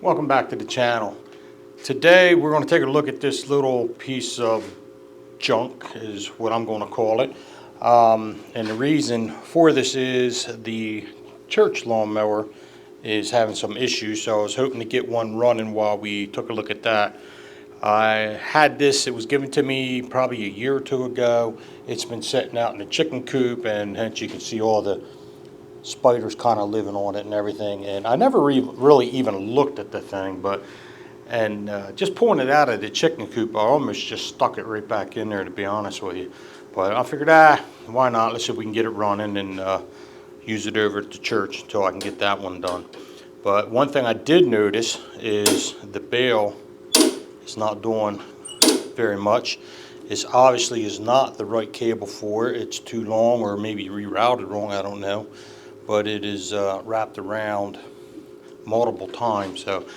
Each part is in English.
Welcome back to the channel. Today we're going to take a look at this little piece of junk is what I'm going to call it. And the reason for this is the church lawnmower is having some issues, so I was hoping to get one running while we took a look at that. I had this, it was given to me probably a year or two ago. It's been sitting out in the chicken coop, and hence you can see all the spiders kind of living on it and everything. And I never really even looked at the thing, but just pulling it out of the chicken coop, I almost just stuck it right back in there, to be honest with you. But I figured, why not? Let's see if we can get it running and use it over at the church until I can get that one done. But one thing I did notice is the bail is not doing very much. This obviously is not the right cable for it. It's too long, or maybe rerouted wrong, I don't know. But it is wrapped around multiple times. So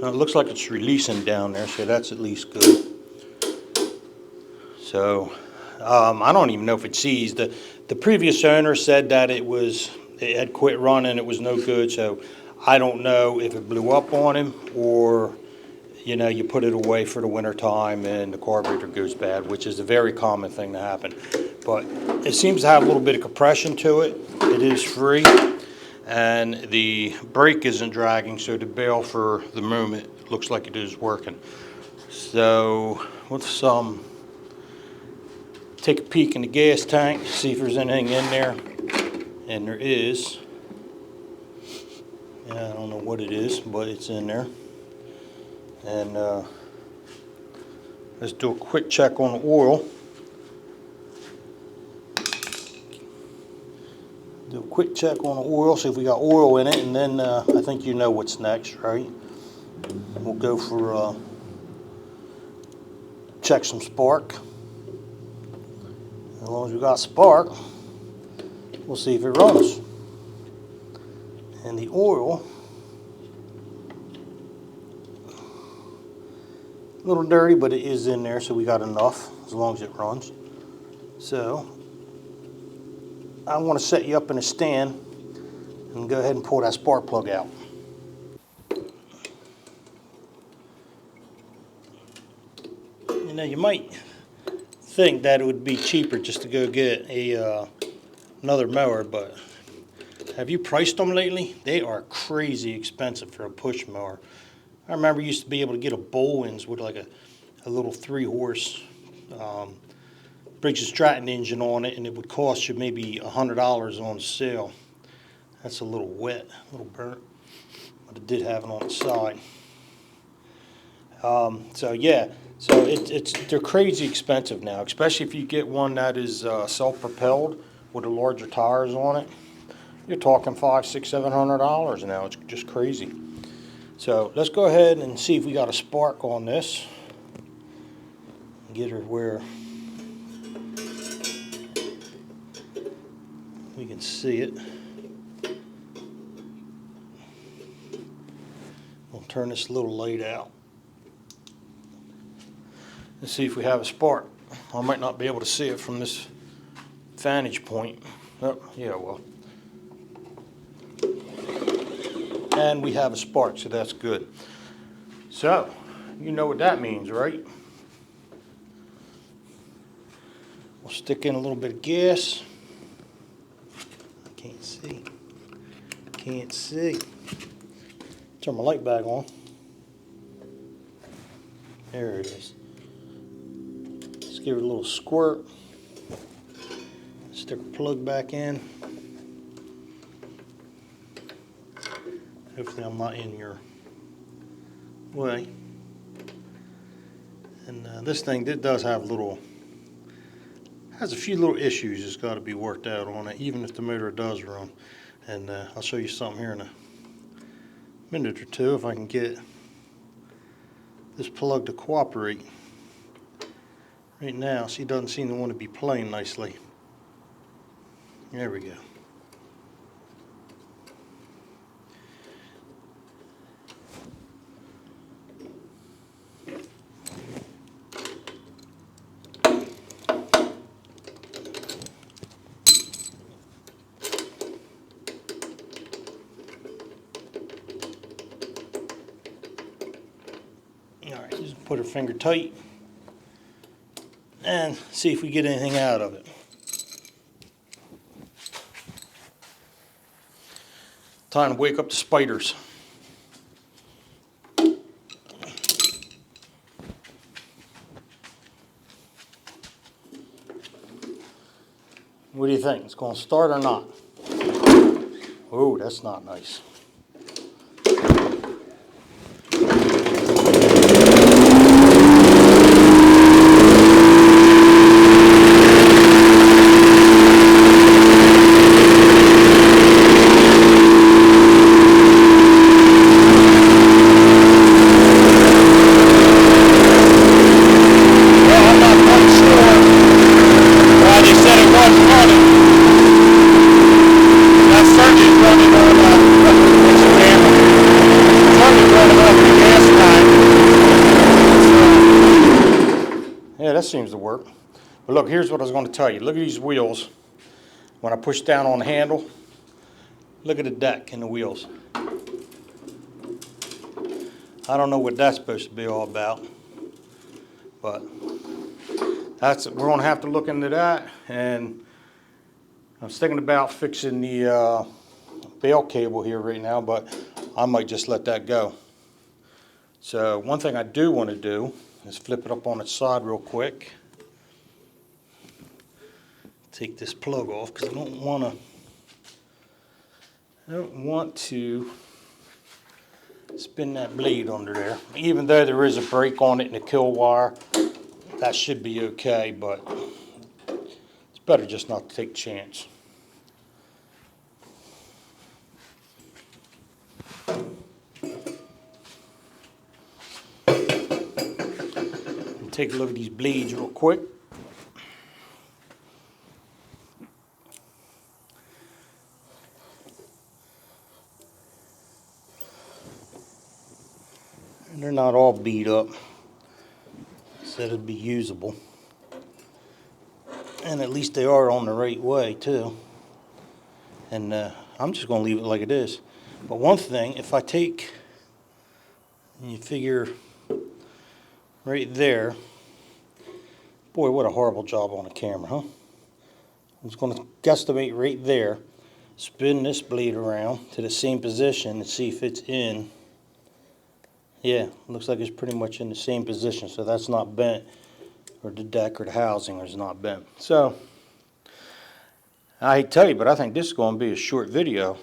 it looks like it's releasing down there, so that's at least good. So I don't even know if it seized. The previous owner said that it had quit running, it was no good. So I don't know if it blew up on him, or you put it away for the winter time and the carburetor goes bad, which is a very common thing to happen. But it seems to have a little bit of compression to it. It is free, and the brake isn't dragging, so the bail for the moment looks like it is working. So let's take a peek in the gas tank, see if there's anything in there. And there is. I don't know what it is, but it's in there. And let's do a quick check on the oil. Do a quick check on the oil, see if we got oil in it, and then I think you know what's next, right? We'll go for check some spark. As long as we got spark, we'll see if it runs. And the oil, a little dirty, but it is in there, so we got enough as long as it runs. So I want to set you up in a stand and go ahead and pull that spark plug out. You might think that it would be cheaper just to go get another mower, but have you priced them lately? They are crazy expensive for a push mower. I remember you used to be able to get a Bowens with like a little 3-horse Briggs Stratton engine on it, and it would cost you maybe $100 on sale. That's a little wet, a little burnt, but it did have it on the side. So yeah, so they're crazy expensive now, especially if you get one that is self-propelled with the larger tires on it. You're talking $500, $600, $700 now. It's just crazy. So let's go ahead and see if we got a spark on this. Get her where we can see it. We'll turn this little light out. Let's see if we have a spark. I might not be able to see it from this vantage point. Oh, yeah, well. And we have a spark, so that's good. So, you know what that means, right? We'll stick in a little bit of gas. I can't see. Can't see. Turn my light back on. There it is. Let's give it a little squirt. Stick a plug back in. Hopefully I'm not in your way. And this thing does have has a few little issues that's got to be worked out on it, even if the motor does run. And I'll show you something here in a minute or two if I can get this plug to cooperate. Right now, see, it doesn't seem to want to be playing nicely. There we go. just put her finger tight and see if we get anything out of it. Time to wake up the spiders. What do you think? It's going to start or not? Oh, that's not nice. Yeah, that seems to work. But look, here's what I was going to tell you. Look at these wheels. When I push down on the handle, look at the deck and the wheels. I don't know what that's supposed to be all about, but we're going to have to look into that. And I was thinking about fixing the bale cable here right now, but I might just let that go. So one thing I do want to do is flip it up on its side real quick. Take this plug off because I don't want to spin that blade under there. Even though there is a brake on it and a kill wire, that should be okay, but it's better just not to take a chance. Take a look at these blades real quick. And they're not all beat up, so it'd be usable. And at least they are on the right way too. And I'm just going to leave it like it is. But one thing, if I take, and you figure right there, boy, what a horrible job on the camera, huh? I'm just going to guesstimate right there, spin this blade around to the same position and see if it's in. Yeah, looks like it's pretty much in the same position, so that's not bent, or the deck or the housing is not bent. So, I hate to tell you, but I think this is going to be a short video,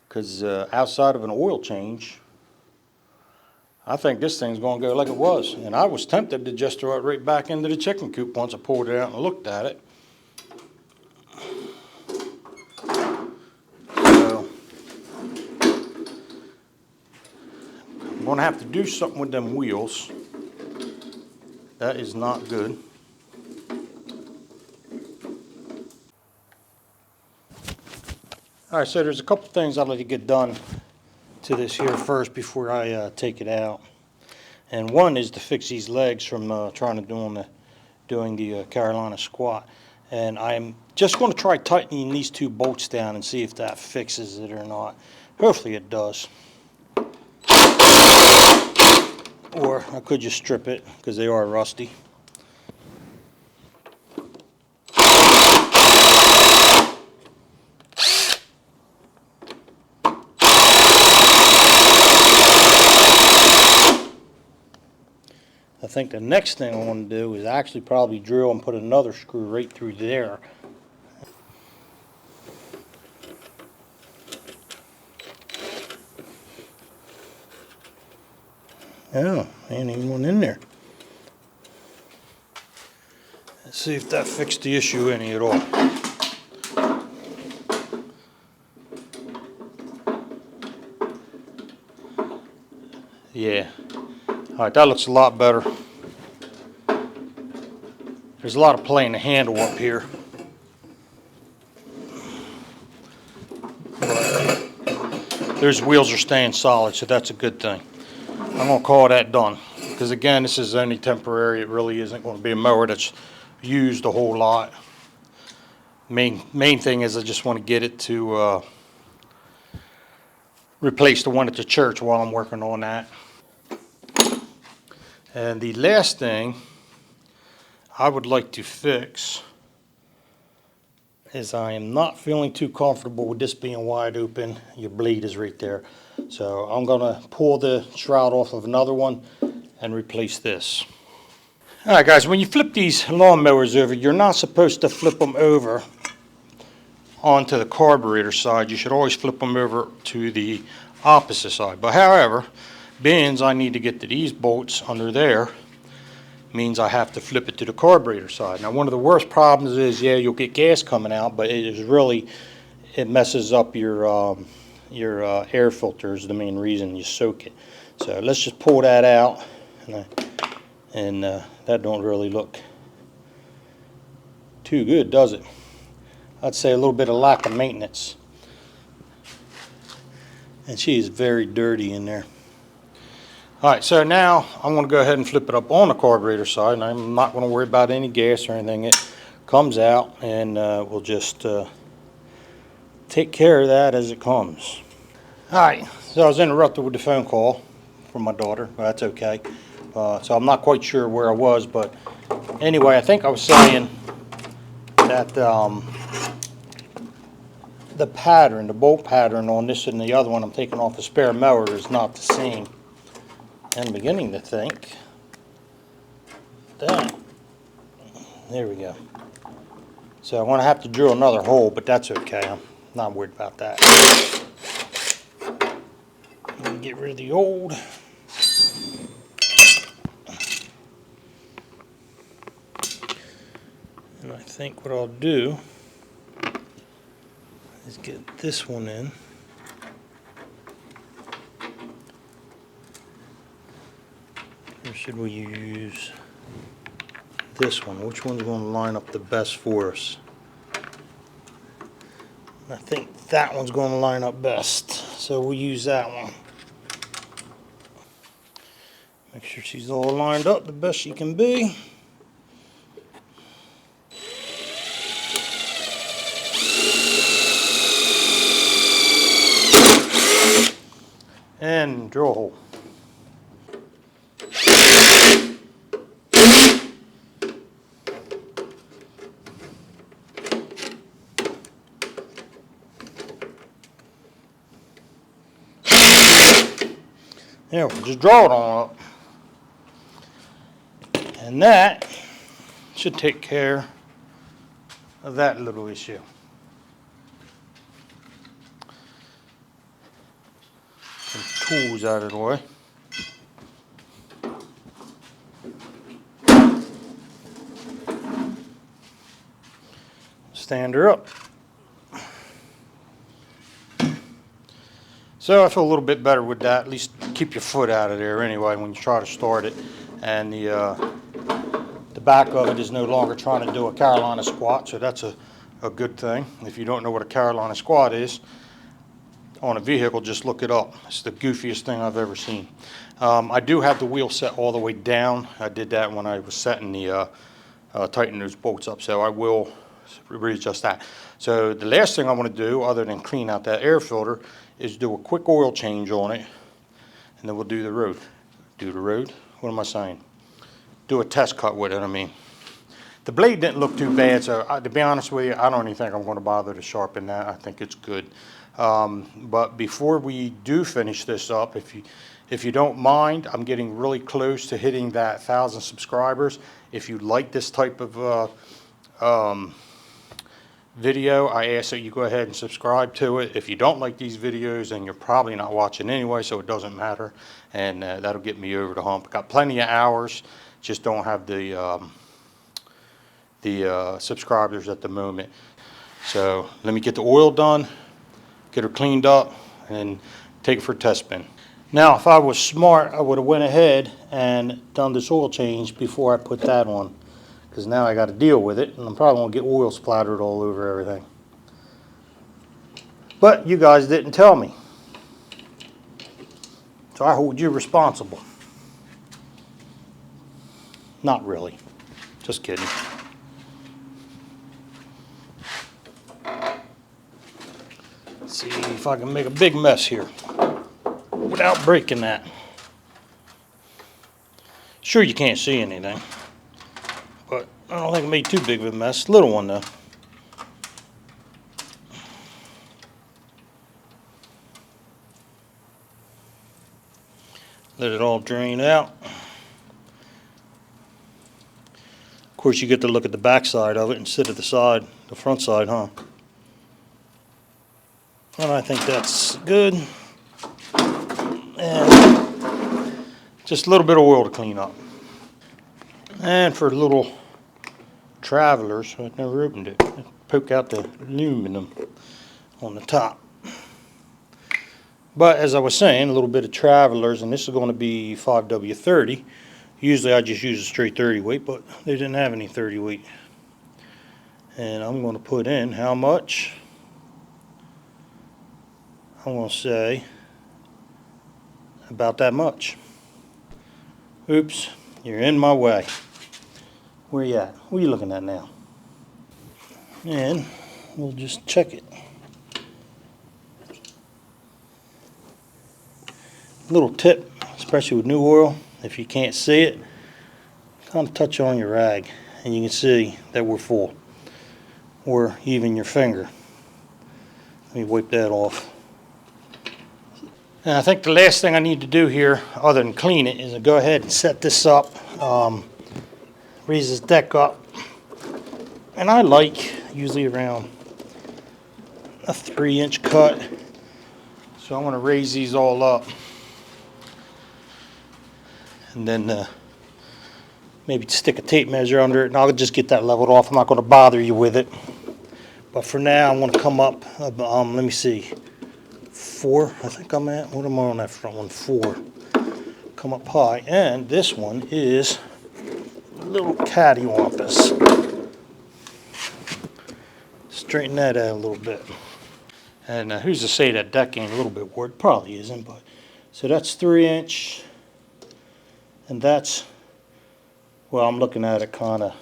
because outside of an oil change, I think this thing's going to go like it was. And I was tempted to just throw it right back into the chicken coop once I pulled it out and looked at it. So, I'm going to have to do something with them wheels. That is not good. Alright, so there's a couple things I'd like to get done to this here first before I take it out. And one is to fix these legs from trying to doing the Carolina squat. And I'm just going to try tightening these two bolts down and see if that fixes it or not. Hopefully it does. Or I could just strip it because they are rusty. I think the next thing I want to do is actually probably drill and put another screw right through there. Oh, ain't even one in there. Let's see if that fixed the issue any at all. Yeah. Alright, that looks a lot better. There's a lot of play in the handle up here. But those wheels are staying solid, so that's a good thing. I'm going to call that done. Because again, this is only temporary. It really isn't going to be a mower that's used a whole lot. Main thing is I just want to get it to replace the one at the church while I'm working on that. And the last thing I would like to fix is I am not feeling too comfortable with this being wide open. Your bleed is right there. So I'm going to pull the shroud off of another one and replace this. Alright guys, when you flip these lawnmowers over, you're not supposed to flip them over onto the carburetor side. You should always flip them over to the opposite side. But however, being I need to get to these bolts under there, means I have to flip it to the carburetor side. Now one of the worst problems is, yeah, you'll get gas coming out, but it is really, it messes up your air filter is the main reason you soak it. So let's just pull that out, and that don't really look too good, does it? I'd say a little bit of lack of maintenance. And she is very dirty in there. Alright, so now I'm going to go ahead and flip it up on the carburetor side, and I'm not going to worry about any gas or anything. It comes out, and we'll just take care of that as it comes. Alright, so I was interrupted with the phone call from my daughter, but that's okay. So I'm not quite sure where I was, but anyway, I think I was saying that the pattern, the bolt pattern on this and the other one I'm taking off the spare mower is not the same. I'm beginning to think that, there we go. So I'm going to have to drill another hole, but that's okay. I'm not worried about that. I'm going to get rid of the old. And I think what I'll do is get this one in. Or should we use this one? Which one's going to line up the best for us? I think that one's going to line up best. So we'll use that one. Make sure she's all lined up the best she can be. And drill a hole. There, we'll just draw it on up. And that should take care of that little issue. Some tools out of the way. Stand her up. So I feel a little bit better with that. At least keep your foot out of there anyway when you try to start it. And the back of it is no longer trying to do a Carolina squat, so that's a good thing. If you don't know what a Carolina squat is on a vehicle, just look it up. It's the goofiest thing I've ever seen. I do have the wheel set all the way down. I did that when I was setting the tightening those bolts up, so I will readjust that. So the last thing I want to do, other than clean out that air filter, is do a quick oil change on it, and then we'll do the road. Do the road? What am I saying? Do a test cut with it, I mean. The blade didn't look too bad, so to be honest with you, I don't even think I'm going to bother to sharpen that. I think it's good. But before we do finish this up, if you don't mind, I'm getting really close to hitting that 1,000 subscribers. If you like this type of video, I ask that you go ahead and subscribe to it. If you don't like these videos, then you're probably not watching anyway, so it doesn't matter, and that'll get me over the hump. Got plenty of hours, just don't have the subscribers at the moment. So let me get the oil done, get her cleaned up, and take it for a test spin. Now if I was smart, I would have went ahead and done this oil change before I put that on, because now I got to deal with it, and I'm probably going to get oil splattered all over everything. But you guys didn't tell me, so I hold you responsible. Not really, just kidding. Let's see if I can make a big mess here without breaking that. Sure, you can't see anything, but I don't think it made too big of a mess. Little one though. Let it all drain out. Of course, you get to look at the back side of it instead of the front side, huh? And I think that's good. And just a little bit of oil to clean up. And for little travelers, I've never opened it. Poke out the aluminum on the top. But as I was saying, a little bit of travelers, and this is going to be 5W30. Usually I just use a straight 30 weight, but they didn't have any 30 weight. And I'm going to put in how much? I'm going to say about that much. Oops, you're in my way. Where you at? What are you looking at now? And we'll just check it. Little tip, especially with new oil, if you can't see it, kind of touch on your rag and you can see that we're full, or even your finger. Let me wipe that off. And I think the last thing I need to do here, other than clean it, is to go ahead and set this up, raise this deck up. And I like usually around a 3-inch cut, so I want to raise these all up. And then maybe stick a tape measure under it, and I'll just get that leveled off. I'm not going to bother you with it. But for now, I'm going to come up, let me see, 4, I think I'm at. What am I on that front one? 4. Come up high. And this one is a little cattywampus. Straighten that out a little bit. And who's to say that deck ain't a little bit worn? Probably isn't, but so that's 3-inch. And that's, well, I'm looking at it kind of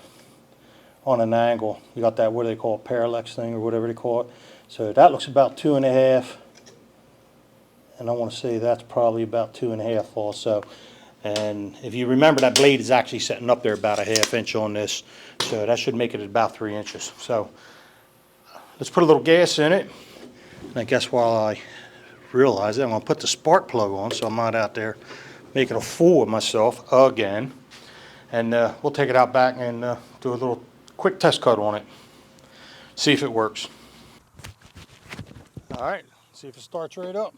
on an angle. You got that, what do they call it, parallax thing or whatever they call it. So that looks about 2.5. And I want to say that's probably about 2.5 also. And if you remember, that blade is actually setting up there about a 1/2 inch on this. So that should make it about 3 inches. So let's put a little gas in it. And I guess while I realize it, I'm going to put the spark plug on so I'm not out there making a fool of myself again. And we'll take it out back and do a little quick test cut on it. See if it works. All right, see if it starts right up.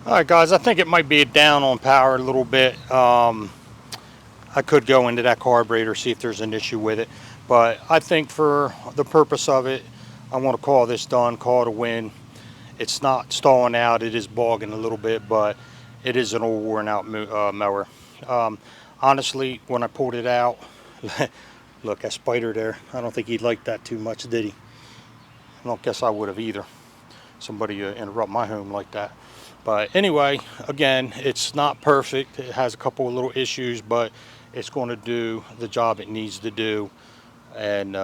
Alright guys, I think it might be down on power a little bit. I could go into that carburetor, see if there's an issue with it. But I think for the purpose of it, I want to call this done, call it a win. It's not stalling out, it is bogging a little bit, but it is an old worn out mower. Honestly, when I pulled it out, look, that spider there, I don't think he liked that too much, did he? I don't guess I would have either. Somebody interrupt my home like that. But anyway, again, it's not perfect. It has a couple of little issues, but it's going to do the job it needs to do. And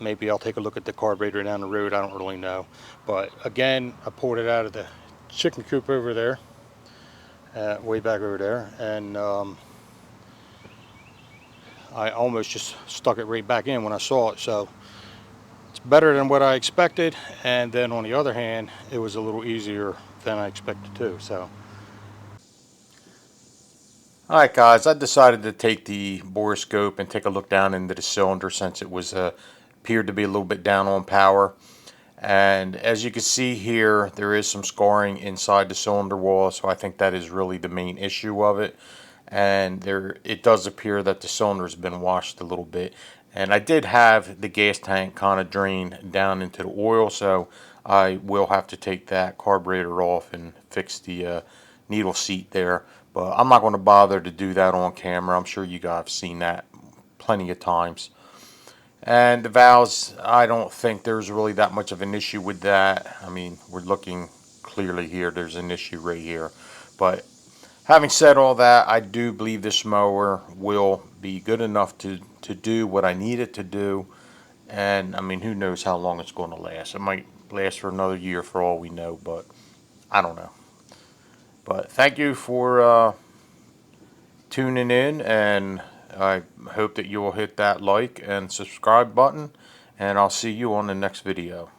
maybe I'll take a look at the carburetor down the road. I don't really know. But again, I pulled it out of the chicken coop over there, way back over there. And I almost just stuck it right back in when I saw it. So it's better than what I expected. And then on the other hand, it was a little easier than I expected too. So alright guys, I decided to take the borescope and take a look down into the cylinder since it was appeared to be a little bit down on power. And as you can see here, there is some scarring inside the cylinder wall, so I think that is really the main issue of it. And it does appear that the cylinder has been washed a little bit. And I did have the gas tank kind of drain down into the oil, so I will have to take that carburetor off and fix the needle seat there. But I'm not going to bother to do that on camera. I'm sure you guys have seen that plenty of times. And the valves, I don't think there's really that much of an issue with that. I mean, we're looking clearly here, there's an issue right here. But having said all that, I do believe this mower will be good enough to do what I need it to do. And I mean, who knows how long it's going to last. It might last for another year for all we know, but I don't know. But thank you for tuning in, and I hope that you will hit that like and subscribe button, and I'll see you on the next video.